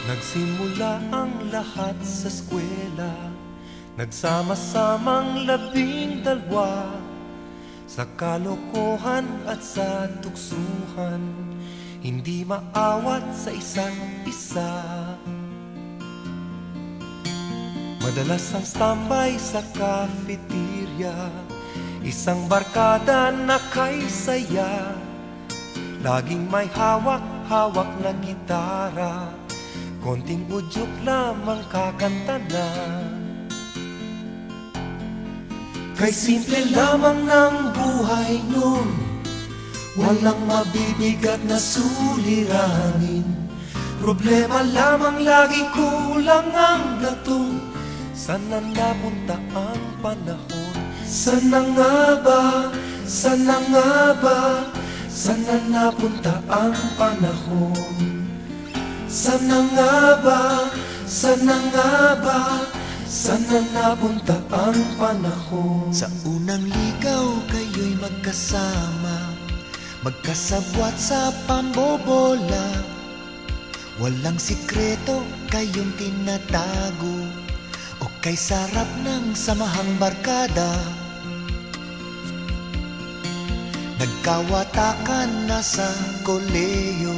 Nagsimula ang lahat sa eskwela, nagsama-samang 12, sa kalokohan at sa tuksuhan, hindi maawat sa isa't isa. Madalas ang standby sa cafeteria, isang barkada na kay saya, laging may hawak-hawak na gitara, konting udyok lamang kakanta na. Kay simple lamang ng buhay nun, walang mabibigat na suliranin. Problema lamang lagi kulang ang gatong. Sana napunta ang panahon? Sana nga ba? Sana nga ba? Sana napunta ang panahon? Sana nga ba? Sana nga ba? Sana napunta ang panahon? Sa unang ligaw kayo'y magkasama, magkasabwat sa pambobola. Walang sikreto kayong tinatago, o kay sarap ng samahang barkada. Nagkawatakan na sa koleyo,